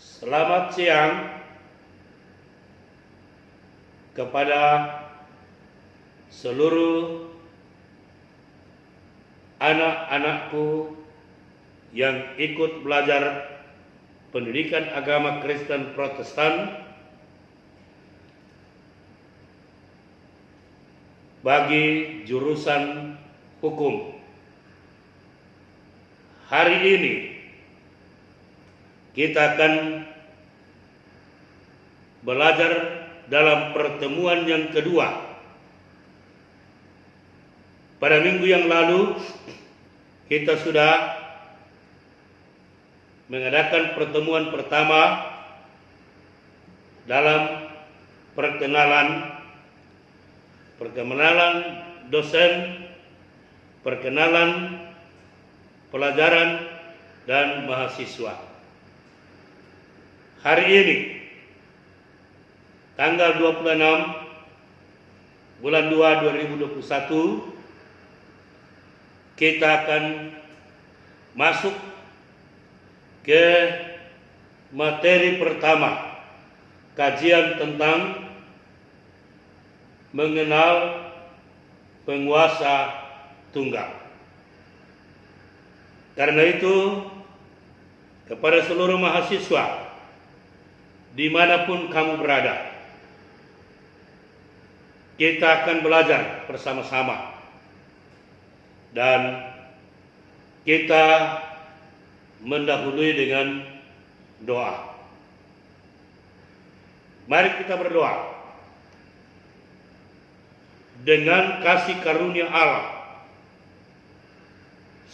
Selamat siang kepada seluruh anak-anakku yang ikut belajar pendidikan agama Kristen Protestan bagi jurusan hukum. Hari ini kita akan belajar dalam pertemuan yang kedua. Pada minggu yang lalu kita sudah mengadakan pertemuan pertama dalam perkenalan dosen, perkenalan pelajaran dan mahasiswa. Hari ini tanggal 26 bulan 2 2021 kita akan masuk ke materi pertama, kajian tentang mengenal penguasa tunggal. Karena itu, kepada seluruh mahasiswa dimanapun kamu berada, kita akan belajar bersama-sama dan kita mendahului dengan doa. Mari kita berdoa. Dengan kasih karunia Allah,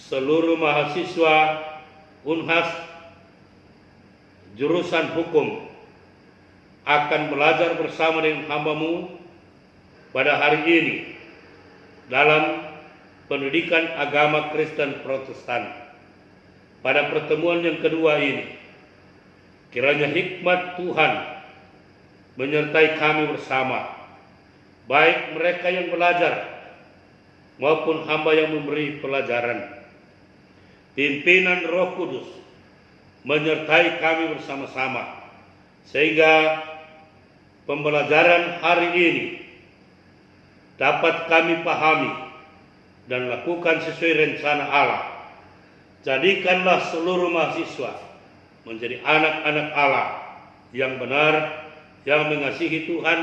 seluruh mahasiswa Unhas jurusan hukum akan belajar bersama dengan hamba-Mu pada hari ini dalam pendidikan agama Kristen Protestan. Pada pertemuan yang kedua ini, kiranya hikmat Tuhan menyertai kami bersama, baik mereka yang belajar maupun hamba yang memberi pelajaran. Pimpinan Roh Kudus menyertai kami bersama-sama, sehingga pembelajaran hari ini dapat kami pahami dan lakukan sesuai rencana Allah. Jadikanlah seluruh mahasiswa menjadi anak-anak Allah yang benar, yang mengasihi Tuhan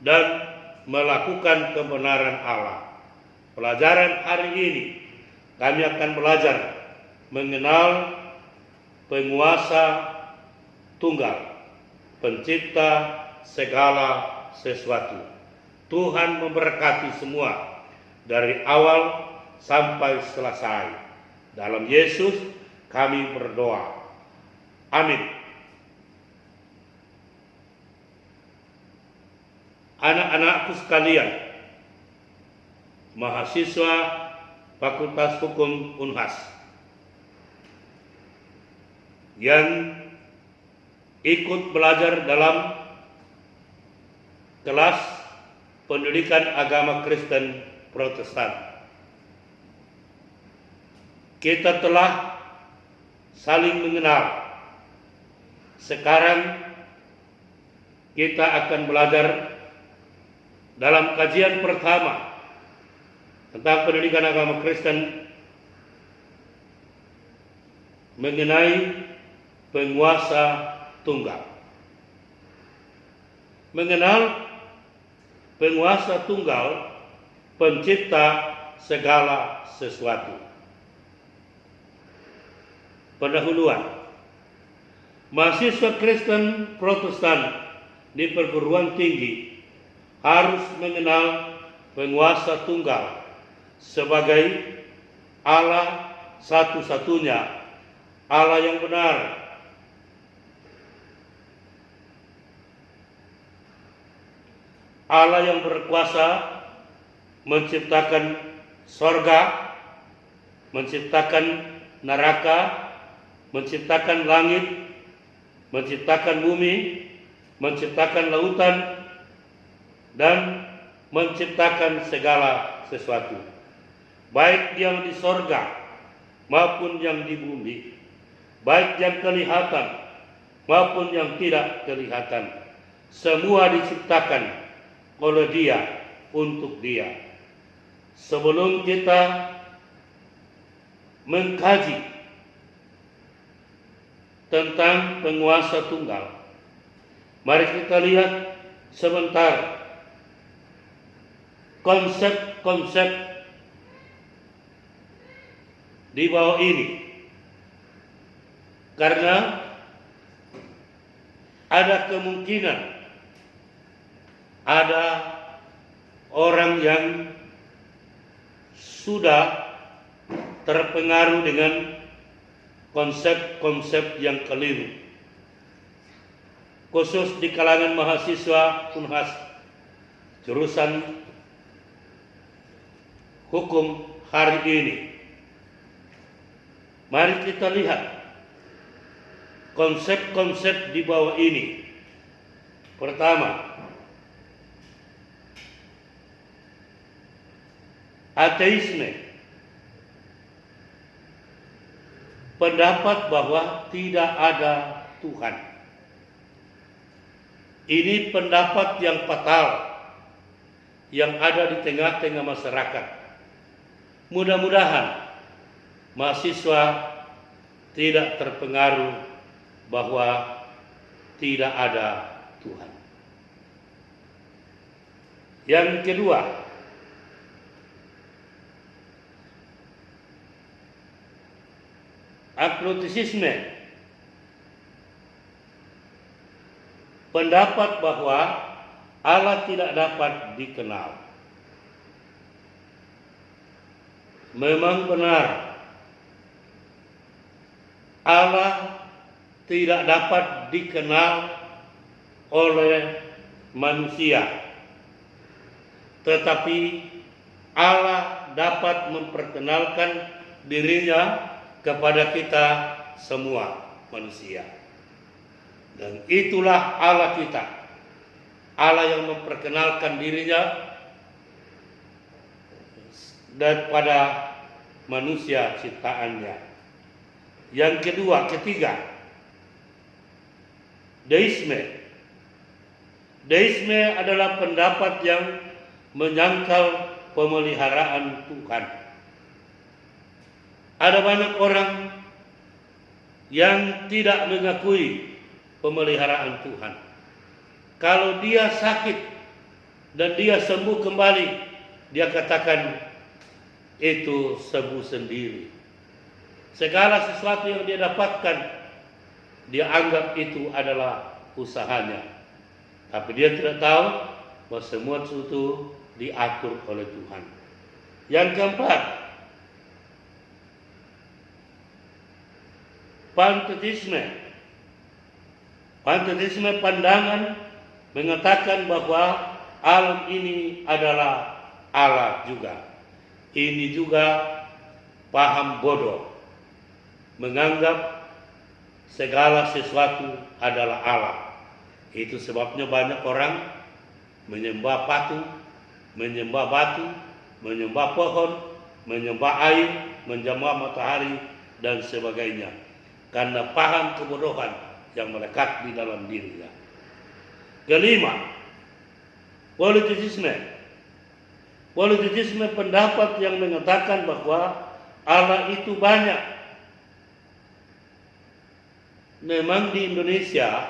dan melakukan kebenaran Allah. Pelajaran hari ini kami akan belajar mengenal penguasa tunggal, pencipta segala sesuatu. Tuhan memberkati semua dari awal sampai selesai. Dalam Yesus kami berdoa. Amin. Anak-anakku sekalian, mahasiswa Fakultas Hukum Unhas yang ikut belajar dalam kelas pendidikan agama Kristen Protestan. Kita telah saling mengenal. Sekarang kita akan belajar dalam kajian pertama tentang pendidikan agama Kristen mengenai penguasa tunggal. Mengenal penguasa tunggal, pencipta segala sesuatu. Pendahuluan. Mahasiswa Kristen Protestan di perguruan tinggi harus mengenal penguasa tunggal sebagai Allah satu-satunya, Allah yang benar. Allah yang berkuasa menciptakan sorga, menciptakan neraka, menciptakan langit, menciptakan bumi, menciptakan lautan, dan menciptakan segala sesuatu, baik yang di sorga maupun yang di bumi, baik yang kelihatan maupun yang tidak kelihatan, semua diciptakan oleh Dia untuk Dia. Sebelum kita mengkaji tentang penguasa tunggal, mari kita lihat sebentar konsep-konsep di bawah ini, karena ada kemungkinan ada orang yang sudah terpengaruh dengan konsep-konsep yang keliru, khusus di kalangan mahasiswa Unhas jurusan hukum hari ini. Mari kita lihat konsep-konsep di bawah ini. Pertama, ateisme, pendapat bahwa tidak ada Tuhan. Ini pendapat yang fatal yang ada di tengah-tengah masyarakat. Mudah-mudahan mahasiswa tidak terpengaruh bahwa tidak ada Tuhan. Yang kedua, agnostisisme, pendapat bahwa Allah tidak dapat dikenal. Memang benar, Allah tidak dapat dikenal oleh manusia, tetapi Allah dapat memperkenalkan dirinya kepada kita semua manusia. Dan itulah Allah kita, Allah yang memperkenalkan dirinya daripada manusia ciptaannya. Yang ketiga, deisme. Deisme adalah pendapat yang menyangkal pemeliharaan Tuhan. Ada banyak orang yang tidak mengakui pemeliharaan Tuhan. Kalau dia sakit dan dia sembuh kembali, dia katakan itu sembuh sendiri. Segala sesuatu yang dia dapatkan, dia anggap itu adalah usahanya. Tapi dia tidak tahu bahwa semua itu diatur oleh Tuhan. Yang keempat, panteisme. Panteisme pandangan mengatakan bahwa alam ini adalah Allah juga. Ini juga paham bodoh, menganggap segala sesuatu adalah Allah. Itu sebabnya banyak orang menyembah patung, menyembah batu, menyembah pohon, menyembah air, menyembah matahari, dan sebagainya. Karena paham kebodohan yang melekat di dalam dirinya. Kelima, politisisme. Politisisme pendapat yang mengatakan bahwa Allah itu banyak. Memang di Indonesia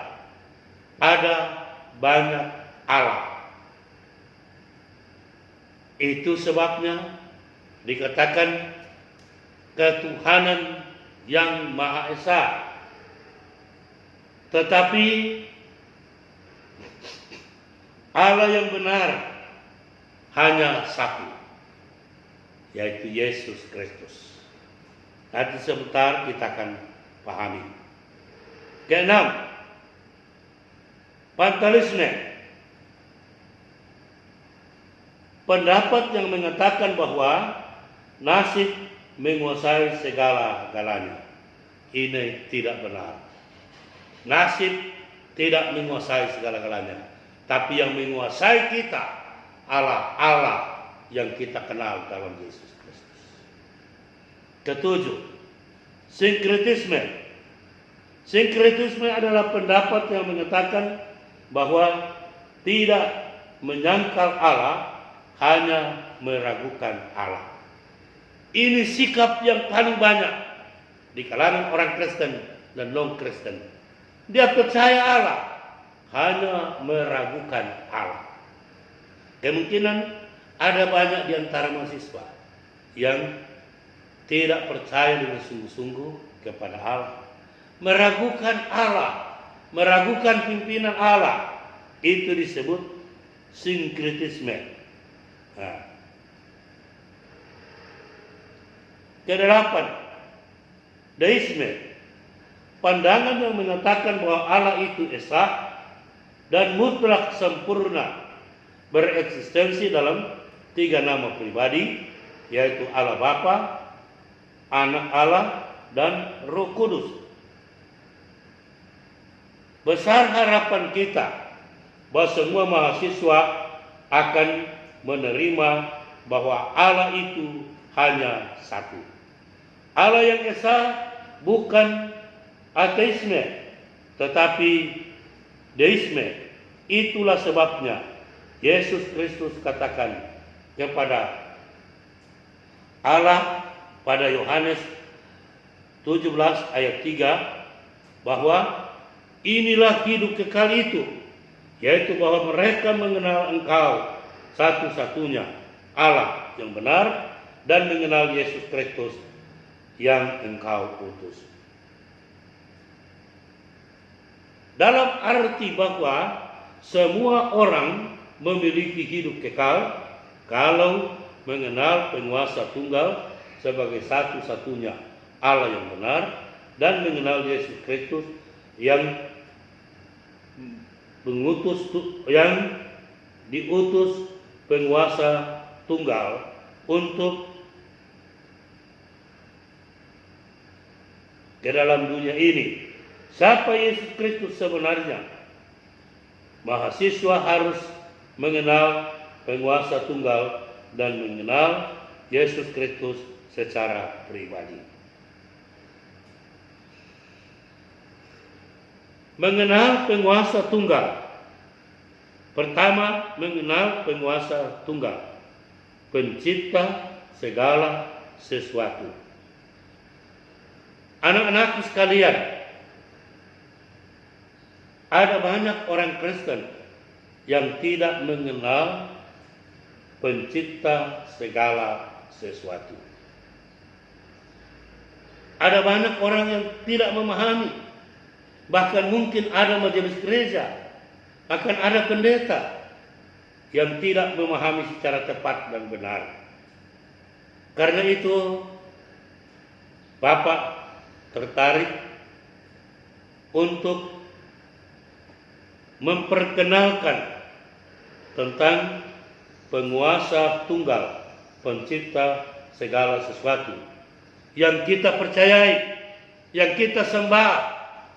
ada banyak Allah. Itu sebabnya dikatakan ketuhanan yang Maha Esa. Tetapi Allah yang benar hanya satu, yaitu Yesus Kristus. Nanti sebentar kita akan pahami. Keenam, panteisme. Pendapat yang mengatakan bahwa nasib menguasai segala-galanya. Ini tidak benar. Nasib tidak menguasai segala-galanya, tapi yang menguasai kita Allah yang kita kenal dalam Yesus Kristus. Ketujuh, sinkretisme. Sinkretisme adalah pendapat yang mengatakan bahwa tidak menyangkal Allah, hanya meragukan Allah. Ini sikap yang paling banyak di kalangan orang Kristen dan non-Kristen. Dia percaya Allah, hanya meragukan Allah. Kemungkinan ada banyak di antara mahasiswa yang tidak percaya dengan sungguh-sungguh kepada Allah, meragukan Allah, meragukan pimpinan Allah. Itu disebut sinkretisme. Nah. Kedelapan, deisme. Pandangan yang mengatakan bahwa Allah itu esa dan mutlak sempurna, bereksistensi dalam 3 nama pribadi, yaitu Allah Bapa, Anak Allah, dan Roh Kudus. Besar harapan kita bahwa semua mahasiswa akan menerima bahwa Allah itu hanya satu. Allah yang esa bukan ateisme, tetapi deisme. Itulah sebabnya Yesus Kristus katakan kepada Allah pada Yohanes 17 ayat 3 bahwa inilah hidup kekal itu, yaitu bahwa mereka mengenal Engkau satu-satunya Allah yang benar dan mengenal Yesus Kristus yang Engkau utus. Dalam arti bahwa semua orang memiliki hidup kekal kalau mengenal penguasa tunggal sebagai satu-satunya Allah yang benar dan mengenal Yesus Kristus yang diutus penguasa tunggal untuk ke dalam dunia ini. Siapa Yesus Kristus sebenarnya? Mahasiswa harus mengenal penguasa tunggal dan mengenal Yesus Kristus secara pribadi. Mengenal penguasa tunggal. Pertama, mengenal penguasa tunggal, pencipta segala sesuatu. Anak-anakku sekalian, ada banyak orang Kristen yang tidak mengenal pencipta segala sesuatu. Ada banyak orang yang tidak memahami, bahkan mungkin ada majelis gereja, akan ada pendeta yang tidak memahami secara tepat dan benar. Karena itu, Bapak tertarik untuk memperkenalkan tentang penguasa tunggal, pencipta segala sesuatu yang kita percayai, yang kita sembah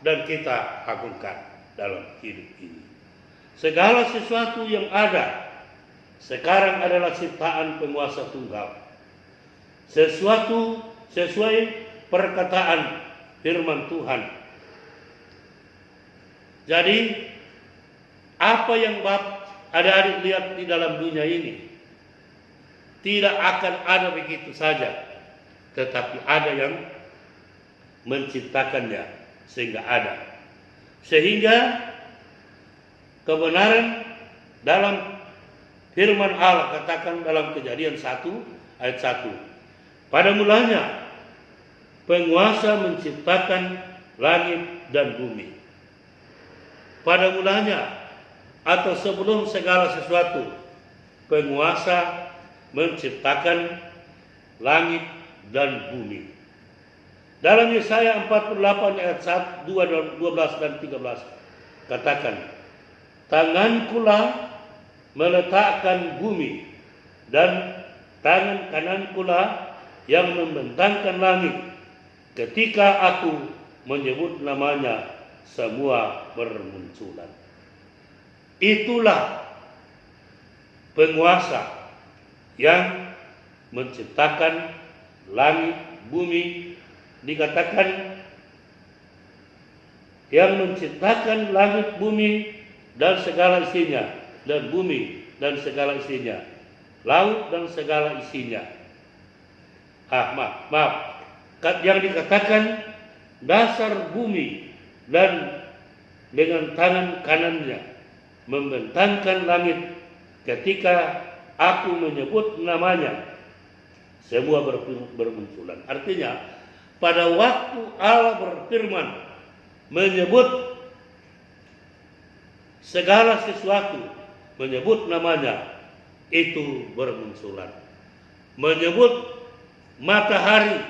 dan kita agungkan dalam hidup ini. Segala sesuatu yang ada sekarang adalah ciptaan penguasa tunggal. Sesuatu sesuai perkataan firman Tuhan. Jadi apa yang adik-adik lihat di dalam dunia ini tidak akan ada begitu saja, tetapi ada yang menciptakannya sehingga ada. Sehingga kebenaran dalam firman Allah katakan dalam Kejadian 1 ayat 1. Pada mulanya penguasa menciptakan langit dan bumi. Pada mulanya atau sebelum segala sesuatu, penguasa menciptakan langit dan bumi. Dalam Yesaya 48 ayat 1, 12 dan 13 katakan, tangankulah meletakkan bumi dan tangan kanankulah yang membentangkan langit. Ketika aku menyebut namanya, semua bermunculan. Itulah penguasa yang menciptakan langit, bumi. Dikatakan yang menciptakan langit bumi dan segala isinya, dan bumi dan segala isinya, laut dan segala isinya. Maaf, yang dikatakan dasar bumi dan dengan tangan kanannya membentangkan langit ketika aku menyebut namanya, semua bermunculan. Artinya pada waktu Allah berfirman menyebut segala sesuatu, menyebut namanya, itu bermunculan. Menyebut matahari,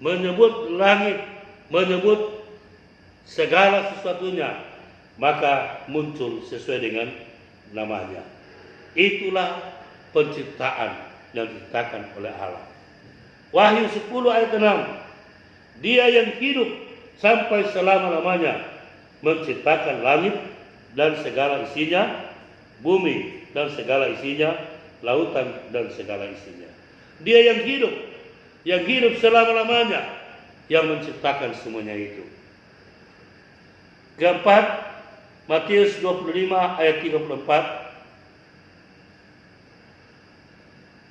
menyebut langit, menyebut segala sesuatunya, maka muncul sesuai dengan namanya. Itulah penciptaan yang diciptakan oleh Allah. Wahyu 10 ayat 6. Dia yang hidup sampai selama-lamanya menciptakan langit dan segala isinya, bumi dan segala isinya, lautan dan segala isinya. Dia yang hidup selama-lamanya, yang menciptakan semuanya itu. Keempat, Matius 25 ayat 34.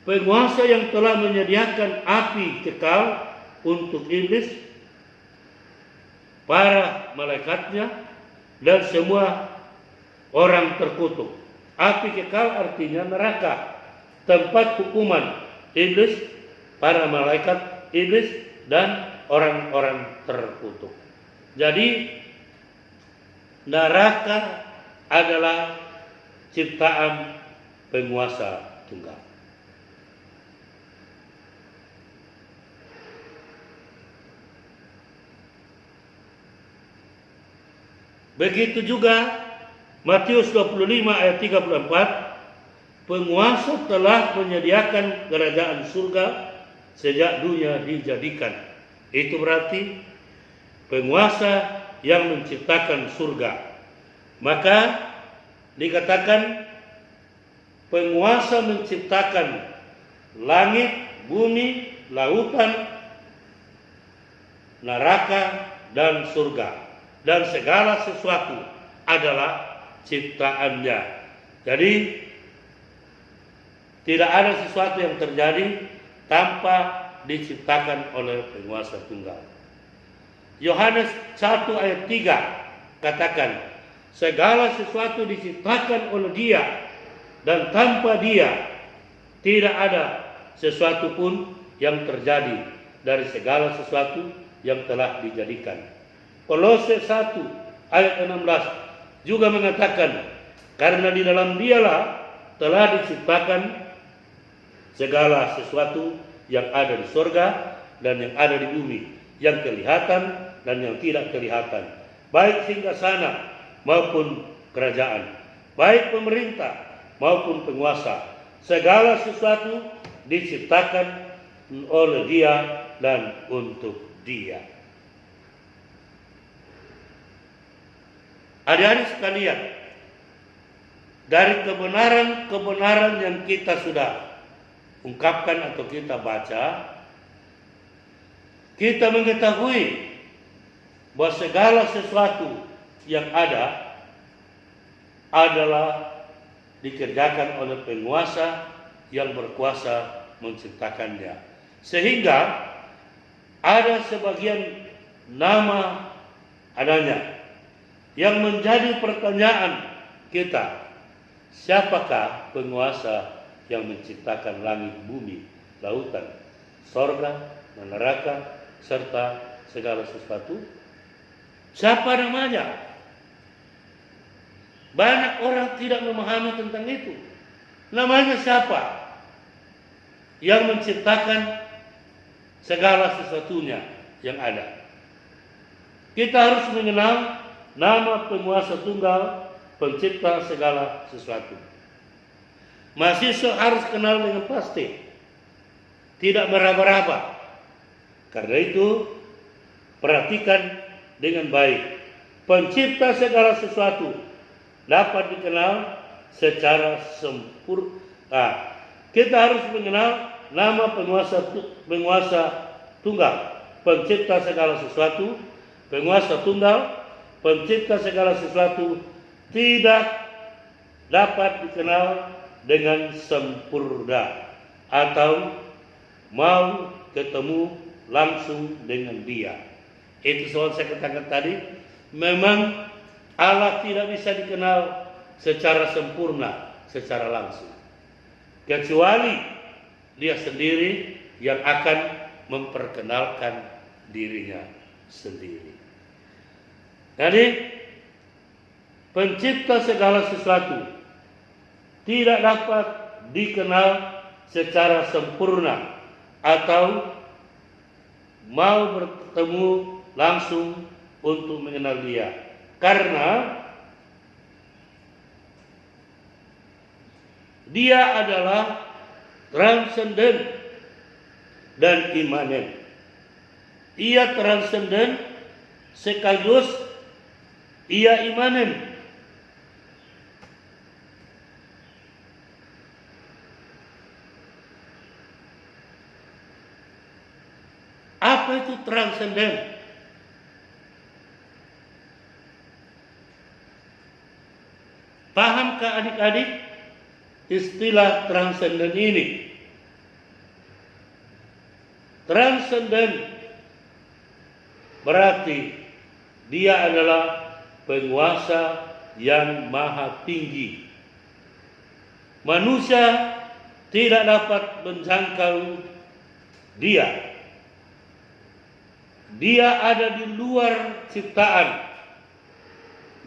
Penguasa yang telah menyediakan api kekal untuk iblis, para malaikatnya, dan semua orang terkutuk. Api kekal artinya neraka, tempat hukuman iblis, para malaikat iblis, dan orang-orang terkutuk. Jadi neraka adalah ciptaan penguasa tunggal. Begitu juga Matius 25 ayat 34, penguasa telah menyediakan kerajaan surga sejak dunia dijadikan. Itu berarti penguasa yang menciptakan surga. Maka dikatakan penguasa menciptakan langit, bumi, lautan, neraka, dan surga. Dan segala sesuatu adalah ciptaannya. Jadi tidak ada sesuatu yang terjadi tanpa diciptakan oleh penguasa tunggal. Yohanes 1 ayat 3 katakan, segala sesuatu diciptakan oleh Dia, dan tanpa Dia tidak ada sesuatu pun yang terjadi dari segala sesuatu yang telah dijadikan. Kolose 1 ayat 16 juga mengatakan, karena di dalam Dialah telah diciptakan segala sesuatu yang ada di surga dan yang ada di bumi, yang kelihatan dan yang tidak kelihatan, baik singgasana maupun kerajaan, baik pemerintah maupun penguasa. Segala sesuatu diciptakan oleh Dia dan untuk Dia. Adik-adik sekalian, dari kebenaran-kebenaran yang kita sudah ungkapkan atau kita baca, kita mengetahui bahwa segala sesuatu yang ada adalah dikerjakan oleh penguasa yang berkuasa menciptakannya. Sehingga ada sebagian nama adanya yang menjadi pertanyaan kita, siapakah penguasa yang menciptakan langit, bumi, lautan, sorga, neraka, serta segala sesuatu? Siapa namanya? Banyak orang tidak memahami tentang itu. Namanya siapa yang menciptakan segala sesuatunya yang ada? Kita harus mengenal nama penguasa tunggal, pencipta segala sesuatu. Mahasiswa harus kenal dengan pasti, tidak meraba-raba. Karena itu, perhatikan dengan baik. Pencipta segala sesuatu dapat dikenal secara sempurna. Kita harus mengenal nama penguasa tunggal, pencipta segala sesuatu, penguasa tunggal, pencipta segala sesuatu, tidak dapat dikenal dengan sempurna atau mau ketemu langsung dengan Dia. Itu soal saya katakan tadi, memang Allah tidak bisa dikenal secara sempurna, secara langsung, kecuali Dia sendiri yang akan memperkenalkan dirinya sendiri. Jadi pencipta segala sesuatu tidak dapat dikenal secara sempurna atau mau bertemu langsung untuk mengenal Dia, karena Dia adalah transenden dan imanen. Ia transenden sekaligus Ia imanen. Apa itu transenden? Pahamkah adik-adik istilah transenden ini? Transenden berarti Dia adalah penguasa yang maha tinggi. Manusia tidak dapat menjangkau Dia. Dia ada di luar ciptaan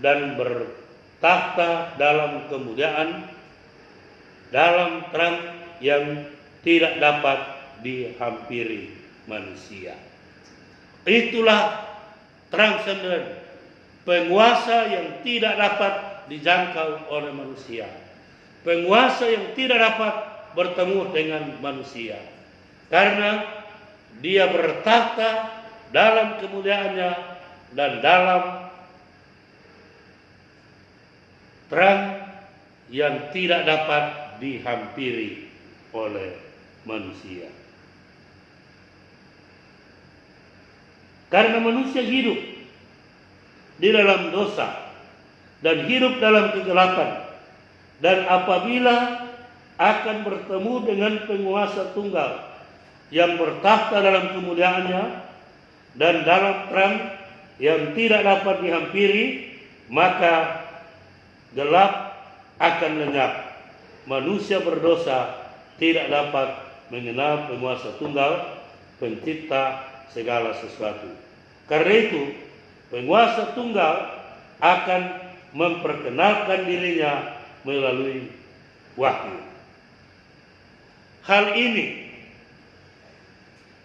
dan bertakhta dalam kemuliaan, dalam terang yang tidak dapat dihampiri manusia. Itulah transenden, penguasa yang tidak dapat dijangkau oleh manusia, penguasa yang tidak dapat bertemu dengan manusia, karena Dia bertakhta dalam kemuliaannya dan dalam terang yang tidak dapat dihampiri oleh manusia. Karena manusia hidup di dalam dosa dan hidup dalam kegelapan, dan apabila akan bertemu dengan penguasa tunggal yang bertakhta dalam kemuliaannya dan dalam terang yang tidak dapat dihampiri, maka gelap akan lenyap. Manusia berdosa tidak dapat mengenal penguasa tunggal, pencipta segala sesuatu. Karena itu, penguasa tunggal akan memperkenalkan dirinya melalui wahyu. Hal ini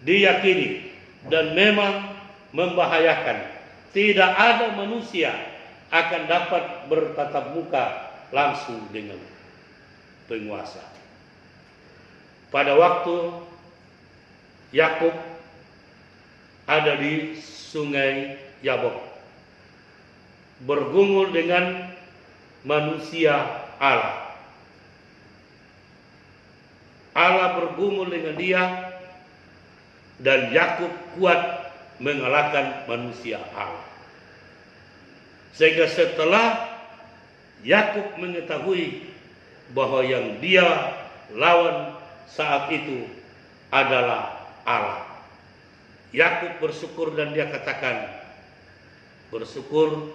diyakini dan memang membahayakan. Tidak ada manusia akan dapat bertatap muka langsung dengan penguasa. Pada waktu Yakub ada di sungai Yabok, bergumul dengan manusia Allah. Allah bergumul dengan dia, dan Yakub kuat mengalahkan manusia Allah. Sehingga setelah Yakub mengetahui bahwa yang dia lawan saat itu adalah Allah, Yakub bersyukur dan dia katakan, bersyukur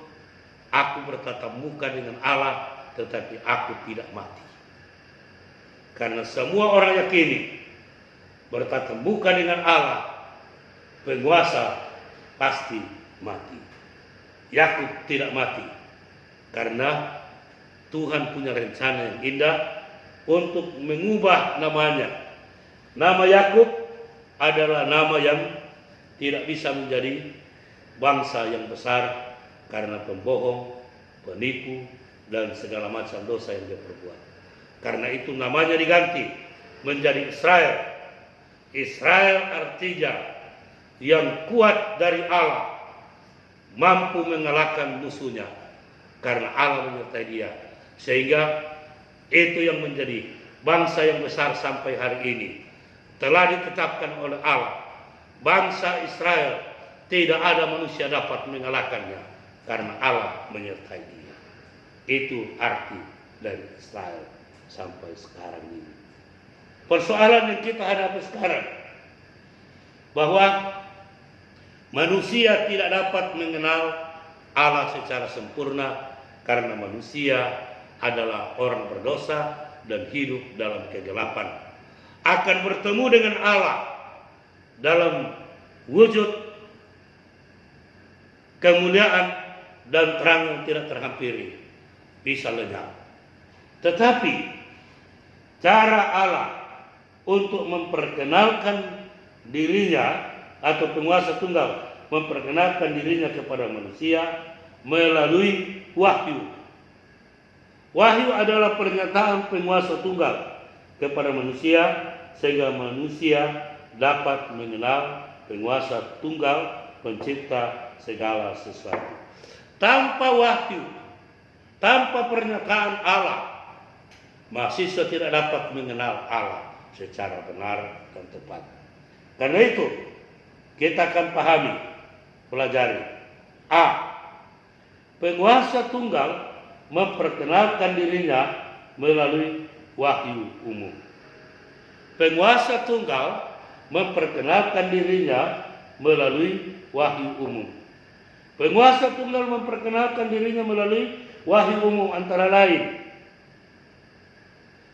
aku bertatap muka dengan Allah, tetapi aku tidak mati. Karena semua orang yakini bertatap muka dengan Allah, penguasa pasti mati. Yakub tidak mati karena Tuhan punya rencana yang indah untuk mengubah namanya. Nama Yakub adalah nama yang tidak bisa menjadi bangsa yang besar karena pembohong, penipu, dan segala macam dosa yang dia perbuat. Karena itu namanya diganti menjadi Israel. Israel artinya yang kuat dari Allah, mampu mengalahkan musuhnya karena Allah menyertai dia. Sehingga itu yang menjadi bangsa yang besar sampai hari ini. Telah ditetapkan oleh Allah, bangsa Israel tidak ada manusia dapat mengalahkannya karena Allah menyertai dia. Itu arti dari Israel sampai sekarang ini. Persoalan yang kita hadapi sekarang, bahwa manusia tidak dapat mengenal Allah secara sempurna karena manusia adalah orang berdosa dan hidup dalam kegelapan. Akan bertemu dengan Allah dalam wujud kemuliaan dan terang yang tidak terhampiri, bisa lenyap. Tetapi cara Allah untuk memperkenalkan dirinya, atau penguasa tunggal memperkenalkan dirinya kepada manusia melalui wahyu. Wahyu adalah pernyataan penguasa tunggal kepada manusia sehingga manusia dapat mengenal penguasa tunggal pencipta segala sesuatu. Tanpa wahyu, tanpa pernyataan Allah, mahasiswa tidak dapat mengenal Allah secara benar dan tepat. Karena itu kita akan pahami, pelajari. A. Penguasa tunggal memperkenalkan dirinya melalui wahyu umum. Penguasa tunggal memperkenalkan dirinya melalui wahyu umum. Penguasa tunggal memperkenalkan dirinya melalui wahyu umum antara lain.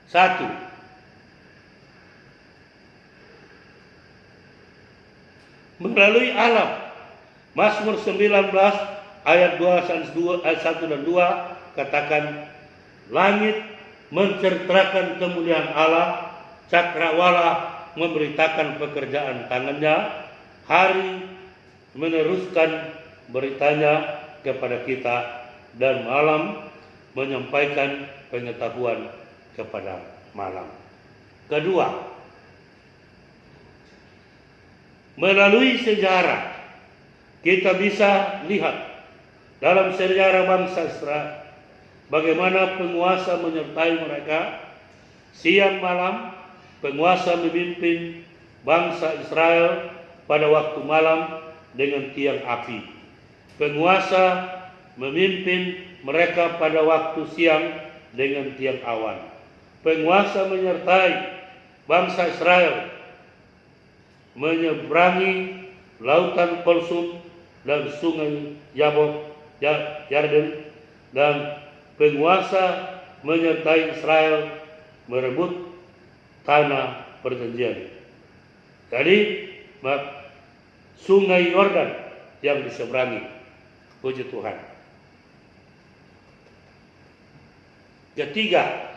1. Melalui alam. Mazmur 19 ayat 1 dan 2 katakan, langit menceritakan kemuliaan Allah, cakrawala memberitakan pekerjaan tangannya, hari meneruskan beritanya kepada kita, dan malam menyampaikan pengetahuan kepada malam. Kedua, melalui sejarah kita bisa lihat dalam sejarah bangsa Israel bagaimana penguasa menyertai mereka. Siang malam penguasa memimpin bangsa Israel pada waktu malam dengan tiang api. Penguasa memimpin mereka pada waktu siang dengan tiang awan. Penguasa menyertai bangsa Israel menyeberangi lautan Kulsum dan sungai Yarden, dan penguasa menyertai Israel merebut tanah perjanjian. Jadi sungai Yordan yang diseberangi. Puji Tuhan. Ketiga,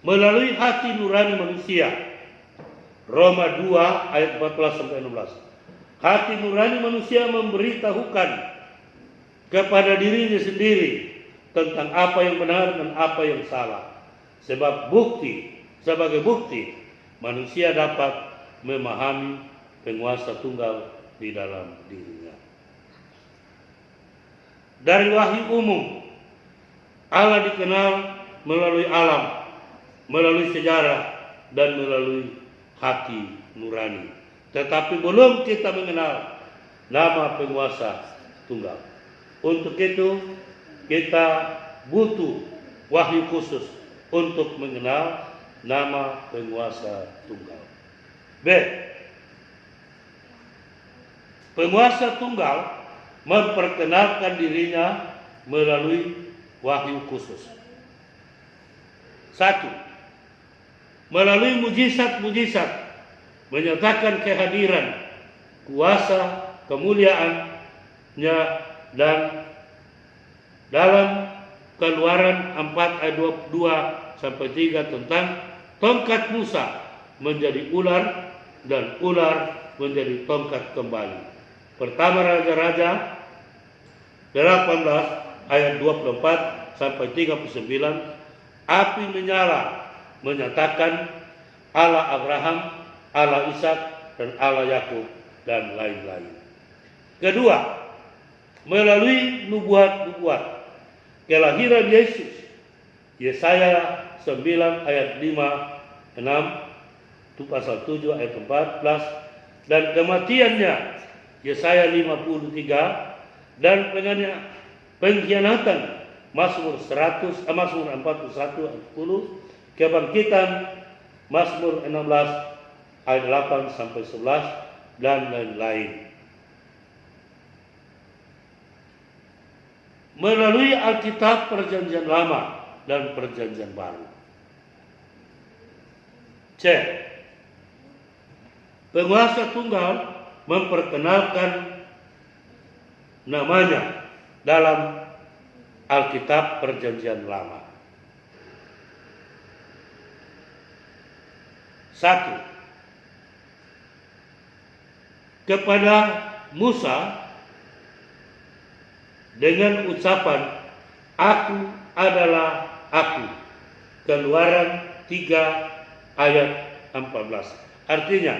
melalui hati nurani manusia. Roma 2 ayat 14 sampai 16. Hati nurani manusia memberitahukan kepada dirinya sendiri tentang apa yang benar dan apa yang salah. Sebagai bukti manusia dapat memahami penguasa tunggal di dalam dirinya. Dari wahyu umum, Allah dikenal melalui alam, melalui sejarah, dan melalui hati nurani. Tetapi belum kita mengenal nama penguasa tunggal. Untuk itu kita butuh wahyu khusus untuk mengenal nama penguasa tunggal. B. Penguasa tunggal memperkenalkan dirinya melalui wahyu khusus. 1. Melalui mujizat-mujizat menyatakan kehadiran, kuasa, kemuliaannya, dan dalam Keluaran 4 ayat 22 sampai 3 tentang tongkat Musa menjadi ular dan ular menjadi tongkat kembali. Pertama Raja-Raja 18 ayat 24 sampai 39, api menyala menyatakan Allah Abraham, Allah Ishak, dan Allah Yakub, dan lain-lain. Kedua, melalui nubuat-nubuat kelahiran Yesus. Yesaya 9 ayat 5, 6, itu pasal 7 ayat 14, dan kematiannya, Yesaya 53, dan pengkhianatan, Mazmur 41 ayat 10, kebangkitan, Mazmur 16 ayat 8 sampai 11, dan lain-lain. Melalui Alkitab Perjanjian Lama dan Perjanjian Baru. C. Penguasa tunggal memperkenalkan namanya dalam Alkitab Perjanjian Lama. 1. Kepada Musa dengan ucapan "Aku adalah Aku." Keluaran 3 ayat 14. Artinya,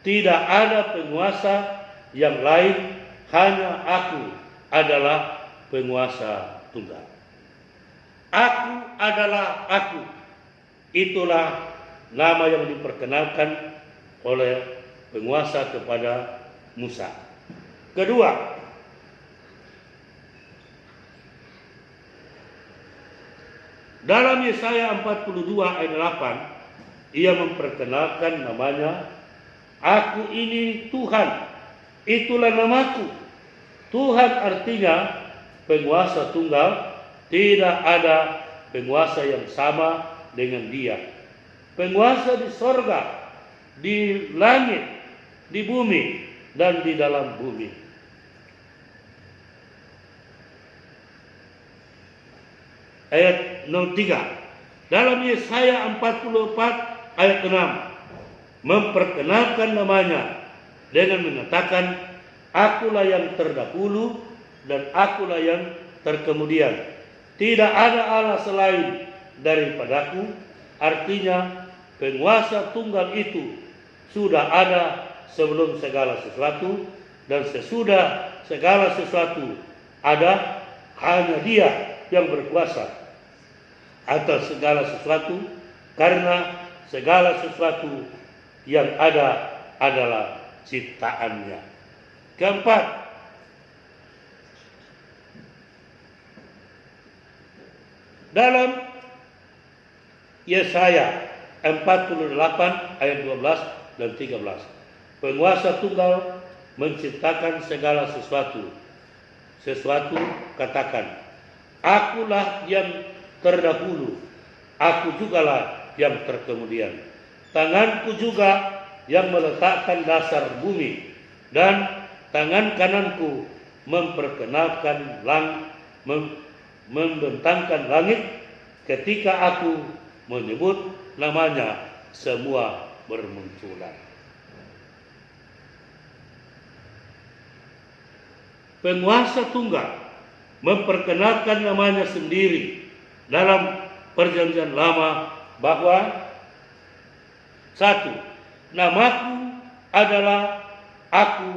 tidak ada penguasa yang lain, hanya Aku adalah penguasa tunggal. Aku adalah Aku. Itulah nama yang diperkenalkan oleh penguasa kepada Musa. Kedua, dalam Yesaya 42 ayat 8, ia memperkenalkan namanya, "Aku ini Tuhan, itulah namaku." Tuhan artinya penguasa tunggal, tidak ada penguasa yang sama dengan Dia. Penguasa di sorga, di langit, di bumi, dan di dalam bumi. Ayat 03. Dalam Yesaya 44 ayat 6 memperkenalkan namanya dengan mengatakan, "Akulah yang terdahulu dan Akulah yang terkemudian. Tidak ada Allah selain daripadaku." Artinya penguasa tunggal itu sudah ada sebelum segala sesuatu, dan sesudah segala sesuatu ada, hanya Dia yang berkuasa atas segala sesuatu, karena segala sesuatu yang ada adalah ciptaannya. Keempat, dalam Yesaya 48 ayat 12 dan 13, penguasa tunggal menciptakan segala sesuatu. Sesuatu, katakan, "Akulah yang terdahulu, Aku jugalah yang terkemudian. Tanganku juga yang meletakkan dasar bumi, dan tangan kananku memperkenalkan membentangkan langit. Ketika Aku menyebut namanya, semua bermunculan." Penguasa tunggal memperkenalkan namanya sendiri dalam Perjanjian Lama bahwa 1. Namaku adalah Aku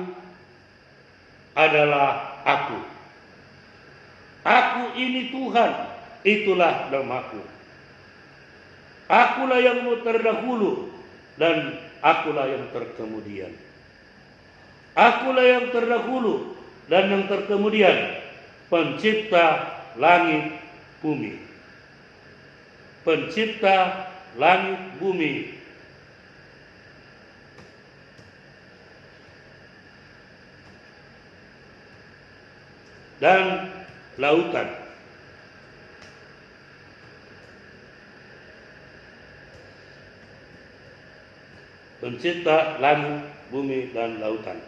adalah Aku. Aku ini Tuhan, itulah namaku. Akulah yang terdahulu dan Akulah yang terkemudian. Akulah yang terdahulu dan yang terkemudian, pencipta langit bumi. Pencipta langit bumi. Dan lautan. Pencipta langit, bumi, dan lautan.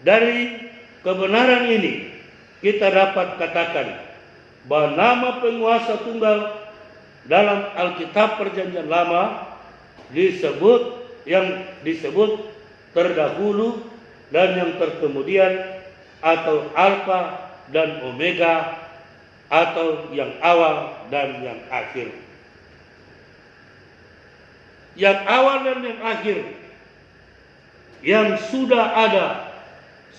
Dari kebenaran ini kita dapat katakan bahwa nama penguasa tunggal dalam Alkitab Perjanjian Lama yang disebut terdahulu dan yang terkemudian, atau Alfa dan Omega, atau yang awal dan yang akhir. Yang awal dan yang akhir, yang sudah ada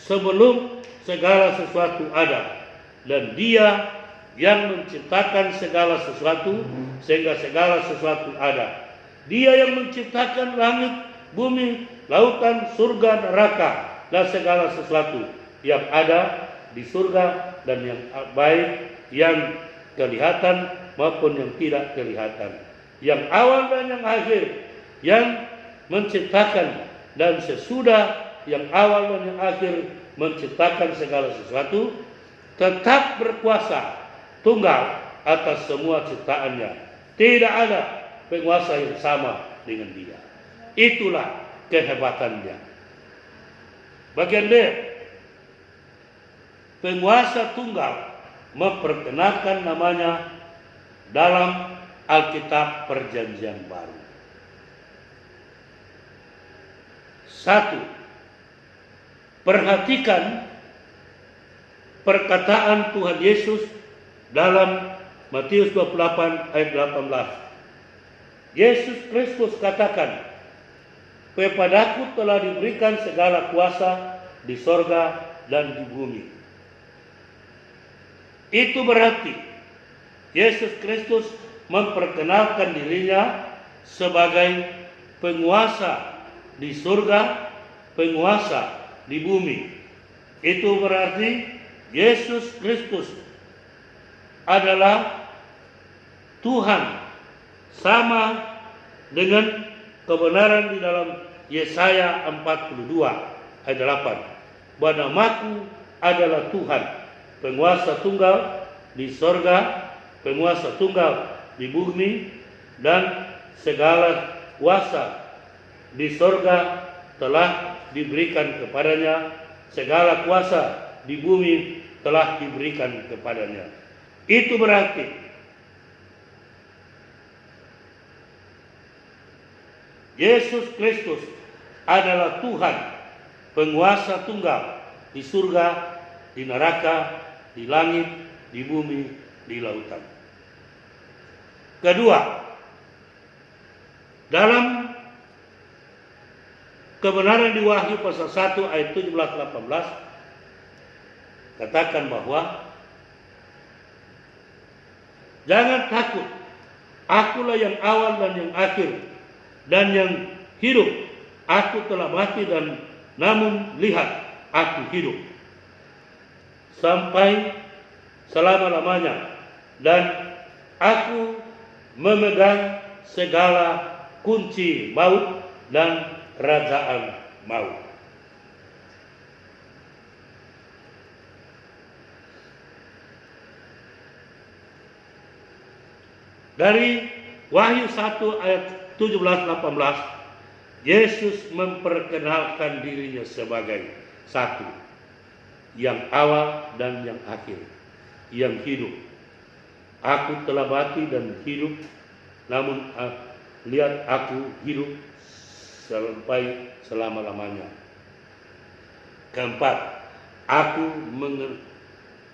sebelum segala sesuatu ada, dan Dia yang menciptakan segala sesuatu sehingga segala sesuatu ada. Dia yang menciptakan langit bumi, lautan, surga, neraka, dan segala sesuatu yang ada di surga dan yang baik, yang kelihatan maupun yang tidak kelihatan, yang awal dan yang akhir, yang menciptakan dan sesudah yang awal dan yang akhir menciptakan segala sesuatu, tetap berkuasa tunggal atas semua ciptaannya. Tidak ada penguasa yang sama dengan dia. Itulah kehebatannya. Bagian D, penguasa tunggal memperkenalkan namanya dalam Alkitab Perjanjian Baru. 1. Perhatikan perkataan Tuhan Yesus dalam Matius 28 ayat 18. Yesus Kristus katakan, "Kepadaku telah diberikan segala kuasa di sorga dan di bumi." Itu berarti Yesus Kristus memperkenalkan dirinya sebagai penguasa di surga, penguasa di bumi. Itu berarti Yesus Kristus adalah Tuhan, sama dengan kebenaran di dalam Yesaya 42 ayat 8. "Bahwa namaku adalah Tuhan, penguasa tunggal di sorga, penguasa tunggal di bumi, dan segala kuasa di sorga telah diberikan kepadanya, segala kuasa di bumi telah diberikan kepadanya." Itu berarti Yesus Kristus adalah Tuhan, penguasa tunggal di surga, di neraka, di langit, di bumi, di lautan. Kedua, dalam kebenaran di Wahyu pasal 1 ayat 17-18 katakan bahwa jangan takut, akulah yang awal dan yang akhir dan yang hidup. Aku telah mati dan namun lihat, aku hidup sampai selama-lamanya, dan aku memegang segala kunci maut dan kerajaan maut. Dari Wahyu 1 ayat 17-18, Yesus memperkenalkan dirinya sebagai satu, yang awal dan yang akhir, yang hidup. Aku telah mati dan hidup, namun lihat aku hidup sampai selama-lamanya. Keempat, aku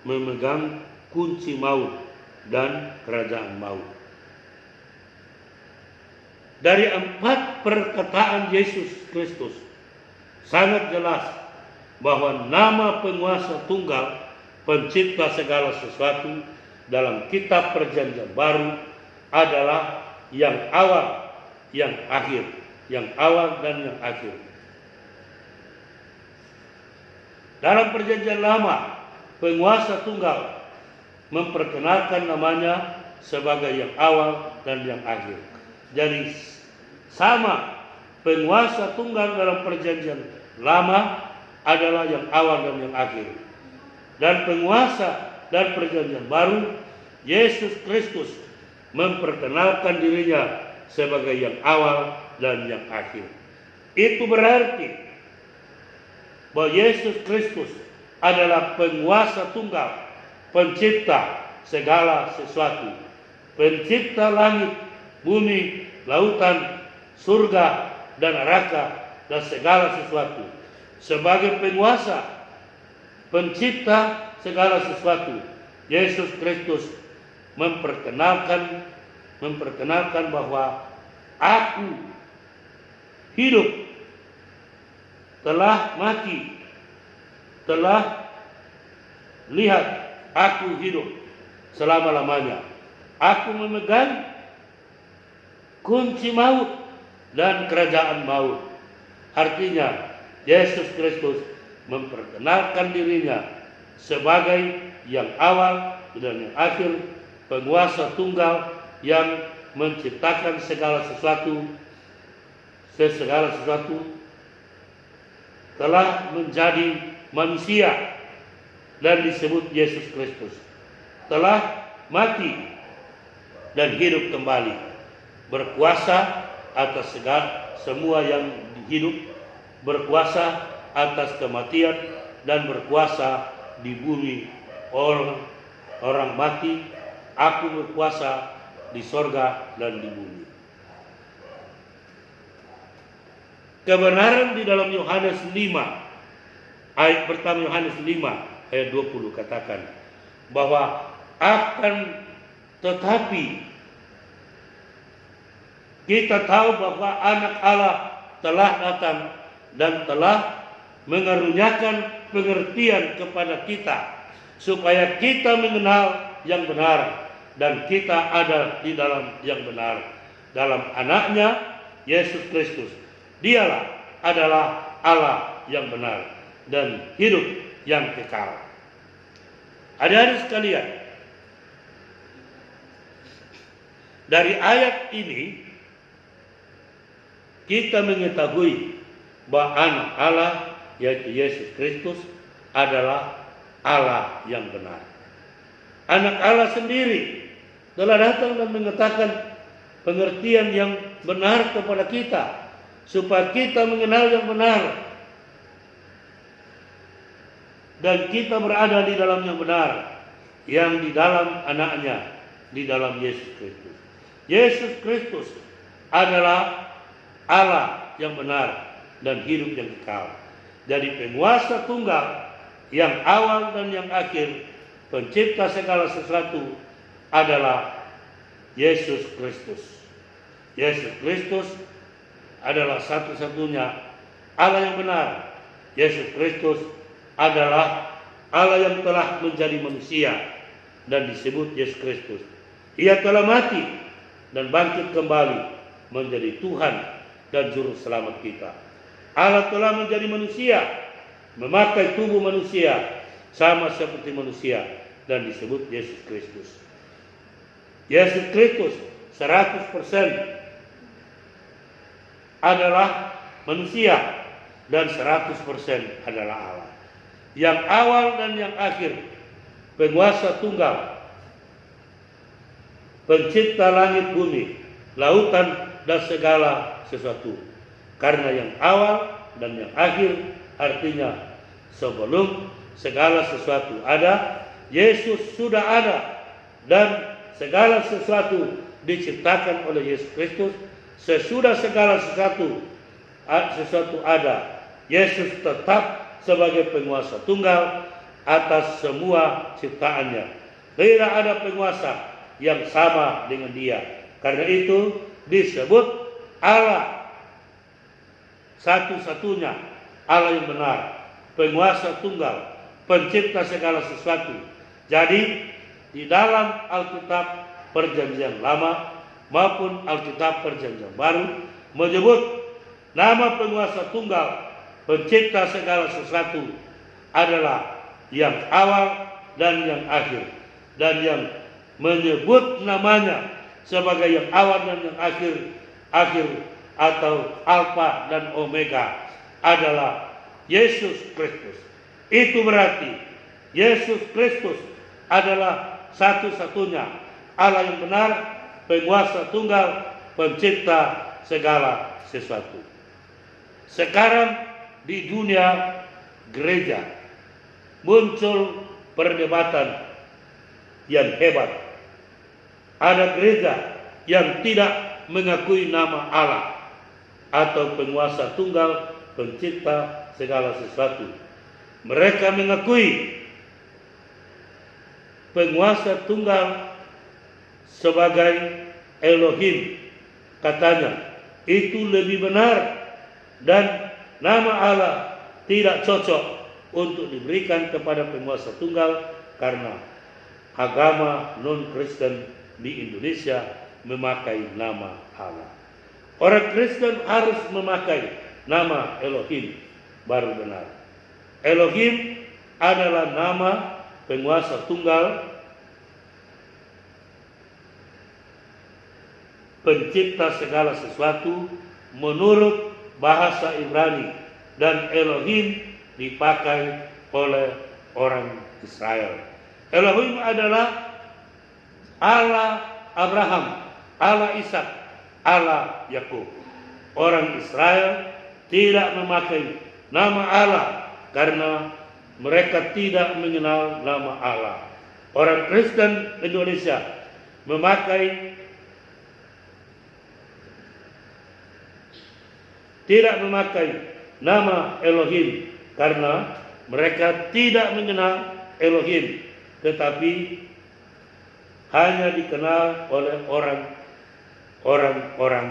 memegang kunci maut dan kerajaan maut. Dari 4 perkataan Yesus Kristus sangat jelas bahwa nama penguasa tunggal, pencipta segala sesuatu dalam kitab Perjanjian Baru adalah yang awal, yang akhir, yang awal dan yang akhir. Dalam Perjanjian Lama, penguasa tunggal memperkenalkan namanya sebagai yang awal dan yang akhir. Jadi sama, penguasa tunggal dalam Perjanjian Lama adalah yang awal dan yang akhir. Dan penguasa dan Perjanjian Baru, Yesus Kristus memperkenalkan dirinya sebagai yang awal dan yang akhir. Itu berarti bahwa Yesus Kristus adalah penguasa tunggal, pencipta segala sesuatu, pencipta langit, bumi, lautan, surga, dan neraka, dan segala sesuatu. Sebagai penguasa, pencipta segala sesuatu, Yesus Kristus memperkenalkan bahwa aku hidup, telah mati, telah lihat, aku hidup selama-lamanya. Aku memegang kunci maut dan kerajaan maut. Artinya Yesus Kristus memperkenalkan dirinya sebagai yang awal dan yang akhir, penguasa tunggal yang menciptakan segala sesuatu telah menjadi manusia dan disebut Yesus Kristus, telah mati dan hidup kembali, berkuasa atas segala semua yang hidup, berkuasa atas kematian, dan berkuasa di bumi orang mati. Aku berkuasa di sorga dan di bumi. Kebenaran di dalam Yohanes 5 ayat pertama, Yohanes 5 ayat 20 katakan bahwa akan tetapi kita tahu bahwa anak Allah telah datang dan telah mengaruniakan pengertian kepada kita supaya kita mengenal yang benar dan kita ada di dalam yang benar, dalam anaknya Yesus Kristus. Dialah adalah Allah yang benar dan hidup yang kekal. Adik-adik sekalian, dari ayat ini kita mengetahui bahwa anak Allah yaitu Yesus Kristus adalah Allah yang benar. Anak Allah sendiri telah datang dan mengatakan pengertian yang benar kepada kita supaya kita mengenal yang benar dan kita berada di dalam yang benar, yang di dalam anaknya, di dalam Yesus Kristus. Yesus Kristus adalah Allah yang benar dan hidup yang kekal. Jadi penguasa tunggal yang awal dan yang akhir, pencipta segala sesuatu adalah Yesus Kristus. Yesus Kristus adalah satu-satunya Allah yang benar. Yesus Kristus adalah Allah yang telah menjadi manusia dan disebut Yesus Kristus. Ia telah mati dan bangkit kembali menjadi Tuhan dan Juru Selamat kita. Allah telah menjadi manusia, memakai tubuh manusia sama seperti manusia dan disebut Yesus Kristus. Yesus Kristus 100% adalah manusia dan 100% adalah Allah. Yang awal dan yang akhir, penguasa tunggal, pencipta langit bumi, lautan dan segala sesuatu. Karena yang awal dan yang akhir artinya sebelum segala sesuatu ada, Yesus sudah ada dan segala sesuatu diciptakan oleh Yesus Kristus. Sesudah segala sesuatu ada, Yesus tetap sebagai penguasa tunggal atas semua ciptaannya. Tidak ada penguasa yang sama dengan dia. Karena itu disebut Allah satu-satunya, Allah yang benar, penguasa tunggal, pencipta segala sesuatu. Jadi di dalam Alkitab Perjanjian Lama maupun Alkitab Perjanjian Baru menyebut nama penguasa tunggal, pencipta segala sesuatu adalah yang awal dan yang akhir, dan yang menyebut namanya sebagai yang awal dan yang akhir atau Alfa dan Omega adalah Yesus Kristus. Itu berarti Yesus Kristus adalah satu-satunya Allah yang benar, penguasa tunggal, pencipta segala sesuatu. Sekarang di dunia gereja muncul perdebatan yang hebat. Ada gereja yang tidak mengakui nama Allah atau penguasa tunggal, pencipta segala sesuatu. Mereka mengakui penguasa tunggal sebagai Elohim. Katanya itu lebih benar dan nama Allah tidak cocok untuk diberikan kepada penguasa tunggal karena agama non-Kristen di Indonesia memakai nama Allah. Orang Kristen harus memakai nama Elohim baru benar. Elohim adalah nama penguasa tunggal, pencipta segala sesuatu menurut bahasa Ibrani, dan Elohim dipakai oleh orang Israel. Elohim adalah Allah Abraham, Allah Ishak, Allah Yakub. Orang Israel tidak memakai nama Allah karena mereka tidak mengenal nama Allah. Orang Kristen Indonesia tidak memakai nama Elohim karena mereka tidak mengenal Elohim, tetapi hanya dikenal oleh orang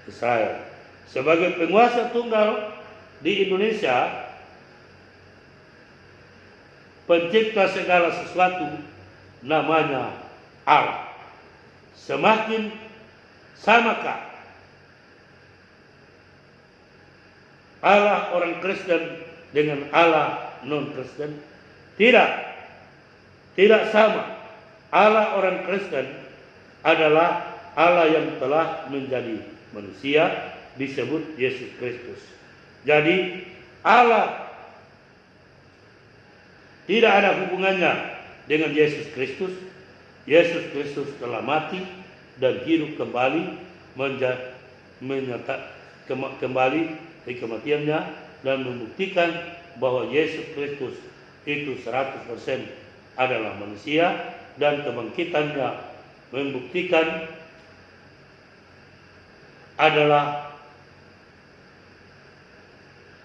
Israel. Sebagai penguasa tunggal di Indonesia, pencipta segala sesuatu, namanya Allah. Semakin samakah Allah orang Kristen dengan Allah non-Kristen? Tidak sama. Allah orang Kristen adalah Allah yang telah menjadi manusia, disebut Yesus Kristus. Jadi Allah tidak ada hubungannya dengan Yesus Kristus. Yesus Kristus telah mati dan hidup kembali, kembali dari kematiannya, dan membuktikan bahwa Yesus Kristus itu 100% adalah manusia, dan kebangkitannya membuktikan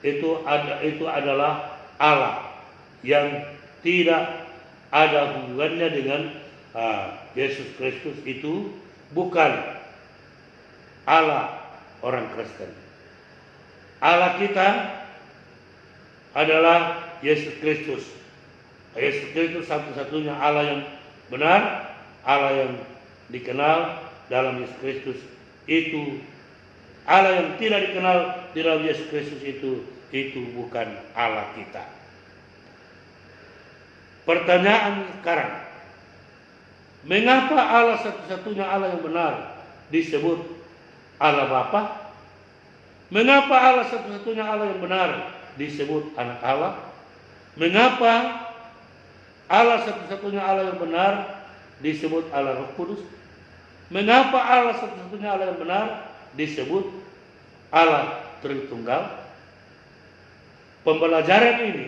itu adalah Allah yang tidak ada hubungannya dengan Yesus Kristus. Itu bukan Allah orang Kristen. Allah kita adalah Yesus Kristus. Yesus Kristus satu-satunya Allah yang benar, Allah yang dikenal dalam Yesus Kristus. Itu Allah yang tidak dikenal di dalam Yesus Kristus, itu bukan Allah kita. Pertanyaan sekarang, mengapa Allah satu-satunya Allah yang benar disebut Allah Bapa? Mengapa Allah satu-satunya Allah yang benar disebut Anak Allah? Mengapa Allah satu-satunya Allah yang benar disebut Allah Roh Kudus? Mengapa Allah satu-satunya Allah yang benar disebut Allah Tritunggal? Pembelajaran ini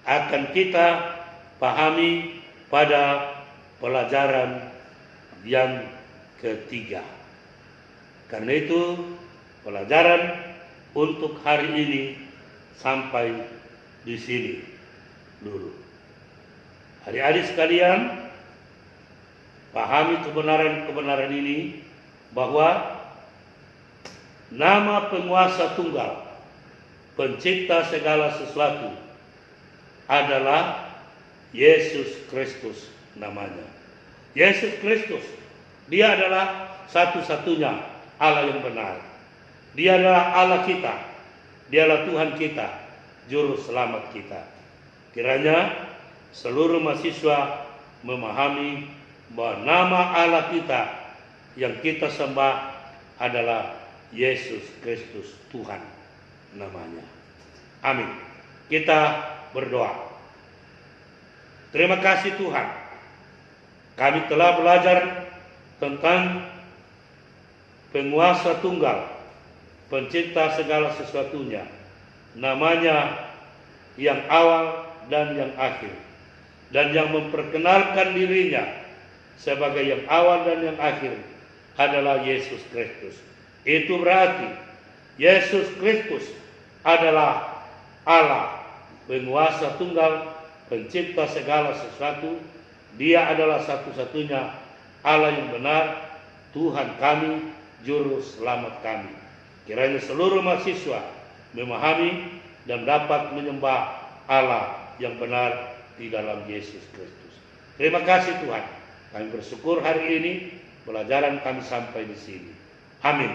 akan kita pahami pada pelajaran yang ketiga. Karena itu pelajaran untuk hari ini sampai di sini dulu. Adik-adik sekalian, pahami kebenaran-kebenaran ini, bahwa nama penguasa tunggal, pencipta segala sesuatu adalah Yesus Kristus namanya. Yesus Kristus, dia adalah satu-satunya Allah yang benar. Dia adalah Allah kita. Dia adalah Tuhan kita, Juru Selamat kita. Kiranya seluruh mahasiswa memahami bahwa nama Allah kita yang kita sembah adalah Yesus Kristus, Tuhan namanya. Amin. Kita berdoa. Terima kasih Tuhan, kami telah belajar tentang penguasa tunggal, pencipta segala sesuatunya, namanya yang awal dan yang akhir, dan yang memperkenalkan dirinya sebagai yang awal dan yang akhir adalah Yesus Kristus. Itu berarti Yesus Kristus adalah Allah, penguasa tunggal, pencipta segala sesuatu. Dia adalah satu-satunya Allah yang benar, Tuhan kami, Juru Selamat kami. Kiranya seluruh mahasiswa memahami dan dapat menyembah Allah yang benar di dalam Yesus Kristus. Terima kasih Tuhan. Kami bersyukur hari ini pelajaran kami sampai di sini. Amin.